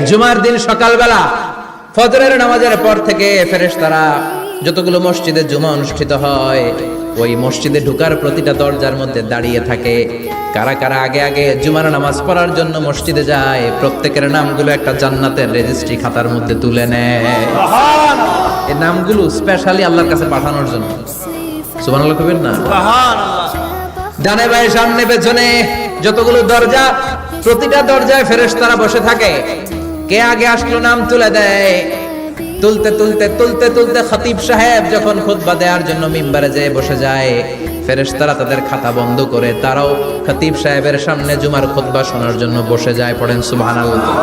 জুমার দিন সকালবেলা ফজরের নামাজের পর থেকে ফেরেশতারা যতগুলো মসজিদে জুমা অনুষ্ঠিত হয় ওই মসজিদে ঢোকার প্রতিটা দরজার মধ্যে দাঁড়িয়ে থাকে। কারা কারা আগে আগে জুমার নামাজ পড়ার জন্য মসজিদে যায়, প্রত্যেকের নামগুলো একটা জান্নাতের রেজিস্ট্রি খাতার মধ্যে তুলে নেয়। এই নামগুলো স্পেশালি আল্লাহর কাছে পাঠানোর জন্য। সুবহানাল্লাহ কইবেন না? ডানে বায়ে সামনে পেছনে যতগুলো দরজা, প্রতিটা দরজায় ফেরেশতারা বসে থাকে। কে আগে আসলো নাম তুলে দেয়। তুলতে তুলতে তুলতে তুলতে খতিব সাহেব যখন খুতবা দেওয়ার জন্য মিম্বারে যেয়ে বসে যায়, ফেরেশতারা তাদের খাতা বন্ধ করে তারাও খতিব সাহেবের সামনে জুমার খুতবা শোনার জন্য বসে যায়। পড়েন সুবহানাল্লাহ।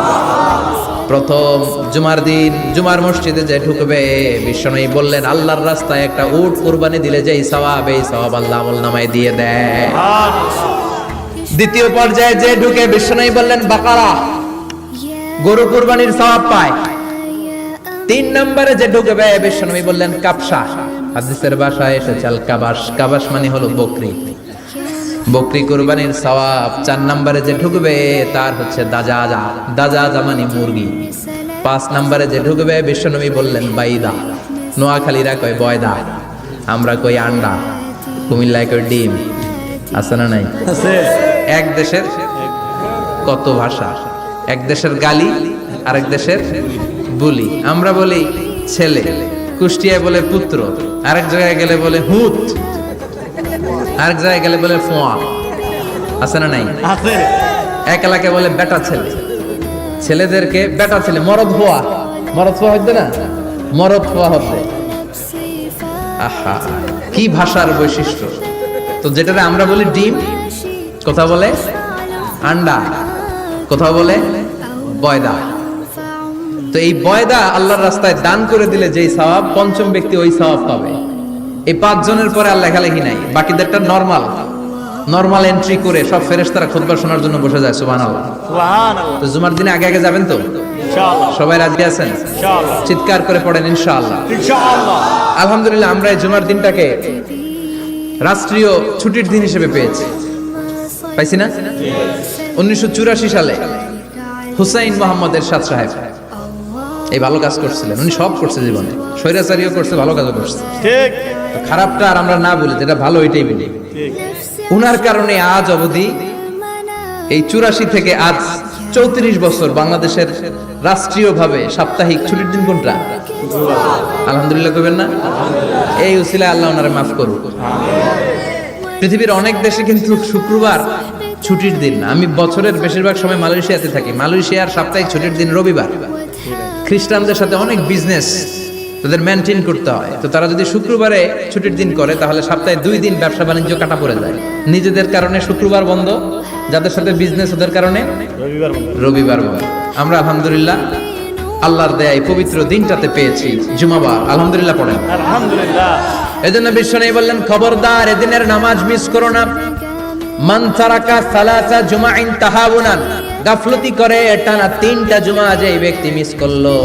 প্রথম জুমার দিন জুমার মসজিদে যে ঢুকবে, বিশ্বনবী বললেন আল্লাহর রাস্তায় একটা উট কুরবানি দিলে যেই সওয়াব, এই সওয়াব আল্লাহ আমলনামায় দিয়ে দেয়। দ্বিতীয় পর্যায়ে যে ঢুকে, বিশ্বনবী বললেন বাকারা, গরু কুরবানির সওয়াব পায়। তিন নম্বরে যে ঢুকবে, বিশ্বনবী বললেন কাবসা, হাদিসের ভাষায় এসেছে আল কাবাস, কাবাস মানে হলো বকরি, বকরি কুরবানির সওয়াব। চার নম্বরে যে ঢুকবে তার হচ্ছে দাজাজা, দাজাজা মানে মুরগি। পাঁচ নম্বরে যে ঢুকবে, বিশ্বনবী বললেন বাইদা, নোয়াখালীরা কয় বয়দা, আমরা কই আন্ডা, কুমিল্লায় কই ডিম। আছে না নাই? এক দেশের কত ভাষা, এক দেশের গালি আরেক দেশের বলি। আমরা বলি ছেলে, কুষ্টিয়ায় বলে পুত্র, আরেক জায়গায় গেলে বলে হুত, আরেক জায়গায় গেলে বলে ফোয়া। আছে না নাই? এক এলাকায় বলে বেটা ছেলে, ছেলেদেরকে বেটা ছেলে, মরদ হওয়া, মরদ হওয়া হচ্ছে না, মরদ হওয়া হচ্ছে। আহা, কি ভাষার বৈশিষ্ট্য! তো যেটারে আমরা বলি ডিম, কথা বলে আন্ডা, কথা বলে বয়দা। তো এই বয়দা আল্লাহর রাস্তায় দান করে দিলে যেই সওয়াব, পঞ্চম ব্যক্তি ওই সওয়াব পাবে। এই 5 জনের পরে আর লেখালেখি নাই, বাকিদেরটা নরমাল এন্ট্রি করে সব ফেরেশতারা খুতবা শোনার জন্য বসে যায়। সুবহানাল্লাহ। তো জুমার দিনে আগে আগে যাবেন তো ইনশাআল্লাহ? সবাই রাজি আছেন? ইনশাআল্লাহ। চিৎকার করে পড়েন ইনশাআল্লাহ। ইনশাআল্লাহ। আলহামদুলিল্লাহ, আমরা এই জুমার দিনটাকে রাষ্ট্রীয় ছুটির দিন হিসেবে পেয়েছি, পাইছি না? 1984 সালে হুসাইন মোহাম্মদ এরশাদ সাহেব এই ভালো কাজ করছিলেন। উনি সব করছে জীবনে, স্বৈরাচারীও করছে, ভালো কাজও করছে। ঠিক, খারাপটা আর আমরা না বলি, যেটা ভালো ওইটাই বলি। উনার কারণে আজ অবধি এই 84 থেকে আজ 34 বছর বাংলাদেশের রাষ্ট্রীয়ভাবে সাপ্তাহিক ছুটির দিন কোনটা? আলহামদুলিল্লাহ কইবেন না? এই উসিলায় আল্লাহ ওনারে মাফ করুক। পৃথিবীর অনেক দেশে কিন্তু শুক্রবার ছুটির দিন না। আমি বছরের বেশিরভাগ সময় মালয়েশিয়াতে থাকি। মালয়েশিয়ার সাপ্তাহিক ছুটির দিন রবিবার। খ্রিস্টানদের সাথে অনেক বিজনেস তাদের মেনটেন করতে হয়, তো তারা যদি শুক্রবারে ছুটির দিন করে তাহলে সপ্তাহে 2 দিন ব্যবসা বাণিজ্য কাটা পড়ে যায়। নিজেদের কারণে শুক্রবার বন্ধ, যাদের সাথে বিজনেস ওদের কারণে রবিবার বন্ধ। আমরা আলহামদুলিল্লাহ আল্লাহর দয়ায় পবিত্র দিনটাতে পেয়েছি জুমাবার। আলহামদুলিল্লাহ পড়েন আলহামদুলিল্লাহ। এজন্য বিশ্বনবী বললেন খবরদার এদিনের নামাজ মিস করো না। মান তারাকা সালাসা জুমাইন তাহাউনান, গাফলতি করে টানা 3টা জুমা যে ব্যক্তি মিস করলো,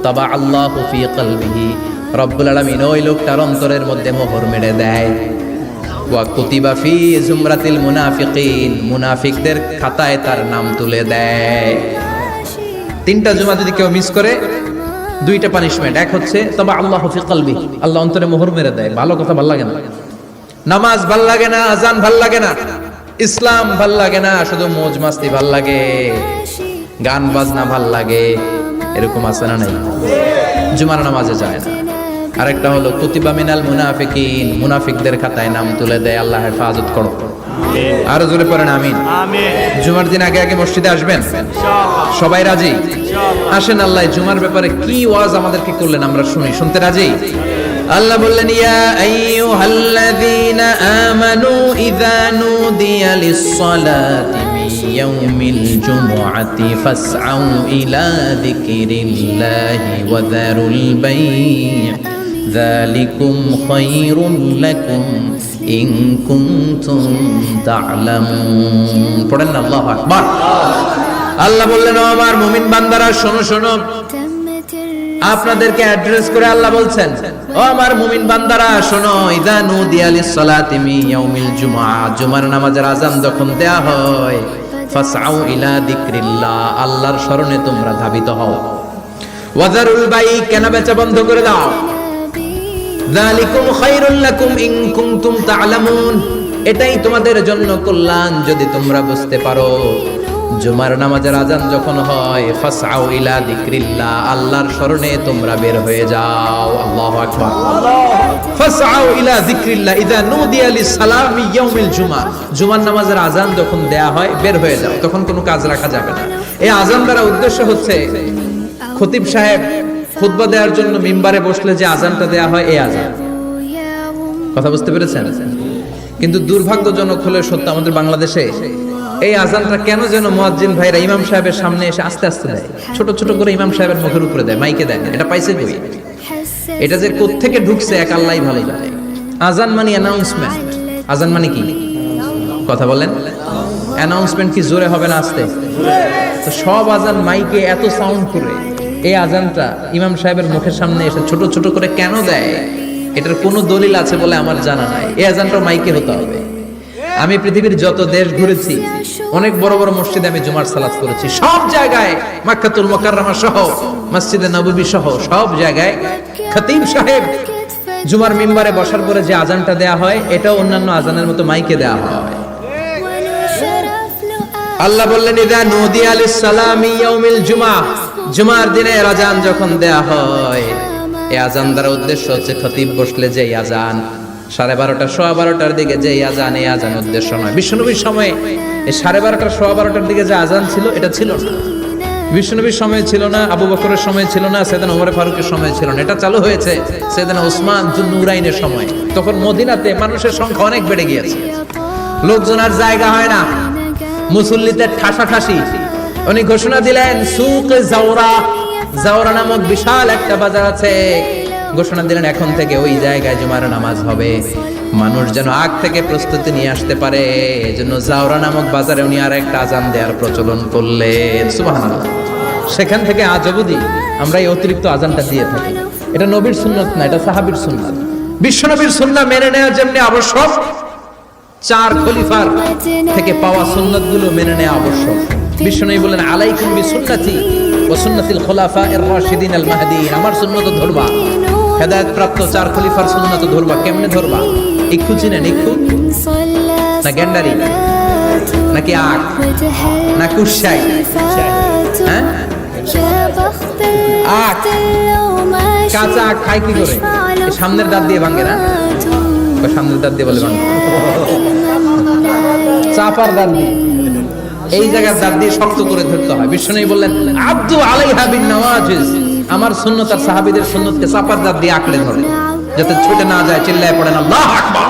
তবা আল্লাহু ফি কলবিহি, রব্বুল আলামিন ওই লোকটার অন্তরের মধ্যে মোহর মেরে দেয়। ওয়া কুতিবা ফি জুমরাতিল মুনাফিকিন, মুনাফিকদের খাতায় তার নাম তুলে দেয়। 3টা জুমা যদি কেউ মিস করে, 2টা পানিশমেন্ট। এক হচ্ছে তবা আল্লাহু ফি কলবিহি, আল্লাহ অন্তরে মোহর মেরে দেয়। ভালো কথা ভাল লাগে না, নামাজ ভাল লাগে না, আজান ভাল লাগে না, ইসলাম ভাল লাগে না, শুধু মौज মাস্তি ভাল লাগে, গান বাজনা ভাল লাগে, এরকম আছে না নাই? জুমার নামাজে যায় না। আরেকটা হলো কুতিবা মিনাল মুনাফিকিন, মুনাফিকদের খাতায় নাম তুলে দেয়। আল্লাহ হেফাজত করো। আরো জোরে পড়েন আমিন। জুমার দিন আগে আগে মসজিদে আসবেন ইনশাআল্লাহ। সবাই রাজি? ইনশাআল্লাহ। আসেন, আল্লাহ জুমার ব্যাপারে কি ওয়াজ আমাদেরকে করলেন আমরা শুনি। শুনতে রাজি? আল্লাহ বললেন ইয়া আইয়ুহাল্লাযীনা আমানু ইযা নুদিয়া লিস-সালাতি মিন ইয়াউমিল জুমআতি ফাসআউ ইলা যিকরিল্লাহি ওয়া যারুল বাই', যালিকুম খায়রুল লাকুম ইন কুনতুম তা'লামুন। পড়েন না আল্লাহু আকবার। আল্লাহ বললেন ও আমার মুমিন বান্দারা শোনো শোনো, আপনাদেরকে অ্যাড্রেস করে আল্লাহ বলছেন ও আমার মুমিন বান্দারা শোনো, ইযা নুদিয়া লিস-সালাতি মিন ইয়াউমিল জুমআ, জুমার নামাজের আযান যখন দেয়া হয়, ফাসআউ ইলা যিকরিল্লাহ, আল্লাহর স্মরণে তোমরা ধাবিত হও। ওয়াজারুল বাই, কেনা বেচা বন্ধ করে দাও। যালিকুম খায়রুল লাকুম ইন কুনতুম তা'লামুন, এটাই তোমাদের জন্য কল্যাণ যদি তোমরা বুঝতে পারো। জুমার নামাজের আজান যখন হয়, ফাসআউ ইলা যিকরিল্লাহ, আল্লাহর স্মরণে তোমরা বের হয়ে যাও। আল্লাহু আকবার। ফাসআউ ইলা যিকরিল্লাহ ইযা নুদিয়া লিস-সালামি ইয়াউমিল জুমআ, জুমার নামাজের আজান যখন দেয়া হয় বের হয়ে যাও, তখন কোনো কাজ রাখা যাবে না। এই আজান দ্বারা উদ্দেশ্য হচ্ছে খতিব সাহেব খুতবা দেওয়ার জন্য মিম্বারে বসলে যে আজানটা দেয়া হয়, এই আজান। কথা বুঝতে পেরেছেন? কিন্তু দুর্ভাগ্যজনক হলে সত্য, আমাদের বাংলাদেশে এই আজানটা কেন যেন মুয়াজ্জিন ভাইরা ইমাম সাহেবের সামনে এসে আস্তে আস্তে দেয়, ছোট ছোট করে ইমাম সাহেবের মুখের উপরে দেয়, মাইকে দেয়। এটা পাইছে কই? এটা যে কোত্থেকে ঢুকছে এক আল্লাহই ভালো জানে। আজান মানে অ্যানাউন্সমেন্ট। আজান মানে কি? কথা বলেন। অ্যানাউন্সমেন্ট কি জোরে হবে না আস্তে? তো সব আজান মাইকে এত সাউন্ড করে, এই আজানটা ইমাম সাহেবের মুখের সামনে এসে ছোট ছোট করে কেন দেয়? এটার কোনো দলিল আছে বলে আমার জানা নাই। এই আজানটা মাইকে হতে হবে। আমি পৃথিবীর যত দেশ ঘুরেছি, অনেক বড় বড় মসজিদে আমি জুমার সালাত করেছি, সব জায়গায় মক্কাতুল মুকাররমা সহ মসজিদে নববী সহ সব জায়গায় খতিব সাহেব জুমার মিম্বারে বসার পরে যে আজানটা দেয়া হয়, এটাও অন্যান্য আজানের মতো মাইকে দেয়া হয়। আল্লাহ বললেন ইযা নুদিয়া লিস-সালামি ইয়াউমিল জুমআ, জুমার দিনে আজান যখন দেয়া হয়, এই আজান দ্বারা উদ্দেশ্য হচ্ছে খতিব বসলে যে আজান 12:30 সোয়া 12টার দিকে যে আজান, এই আজান উদ্দেশ্য নয়। বিশ্বনবীর সময়ে এই 12:30 সোয়া 12টার দিকে যে আজান ছিল, এটা ছিল না। বিশ্বনবীর সময় ছিল না, আবু বকরের সময় ছিল না, সাইয়েদনা ওমর ফারুকের সময় ছিল না। এটা চালু হয়েছে সাইয়েদনা ওসমান যুন্নুরাইনের সময়। তখন মদিনাতে মানুষের সংখ্যা অনেক বেড়ে গিয়েছে, লোকজন আর জায়গা হয় না, মুসল্লিতে ঠাসাঠাসি। উনি ঘোষণা দিলেন সুক জাওরা, জাওরা নামক বিশাল একটা বাজার আছে, ঘোষণা দিলেন এখন থেকে ওই জায়গায় জুমার নামাজ হবে। মানুষ যেন আগ থেকে প্রস্তুতি নিয়ে আসতে পারে, এজন্য জাওরা নামক বাজারে উনি আর একটা আজান দেওয়ার প্রচলন করলেন। সুবহানাল্লাহ। সেখান থেকে আজ অবধি আমরা এই অতিরিক্ত আজানটা দিয়ে থাকি। এটা নবীর সুন্নাত না, এটা সাহাবীর সুন্নাত। বিশ্বনবীর সুন্নাহ মেনে নেওয়া যেমনি আবশ্যক, 4 খলিফার থেকে পাওয়া সুন্নাতগুলো মেনে নেওয়া আবশ্যক। বিশ্বনবী বলেন আলাইকুম বিসুন্নতি ওয়া সুন্নাতিল খুলাফায়ে রাশিদিন আল মাহদিয়িন, আমার সুন্নাত ধরবা। হেদায়েত প্রাপ্ত 4 খলিফার সুন্নাত ধরবা। কেমনে ধরবা? ইক্ষু চিনেন? ইক্ষু না গ্যান্ডারি নাকি আখ না কুশাই? হ্যাঁ, আখ। কাঁচা আখ খায় কি করে? সামনের দাঁত দিয়ে ভাঙে না? সামনের দাঁত দিয়ে বলে ভাঙে, চাপার দাঁত দিয়ে, এই জায়গার দাঁত দিয়ে শক্ত করে ধরতে হয়। বিশ্বনবী বললেন আব্দু আলাইহা বিন নওয়াজিজ, আমার সুন্নাত আর সাহাবীদের সুন্নাতকে চাপার দাঁত দিয়ে আঁকড়ে ধরে, যাতে ছুটে না যায়। চিল্লায় পড়েন আল্লাহু আকবার।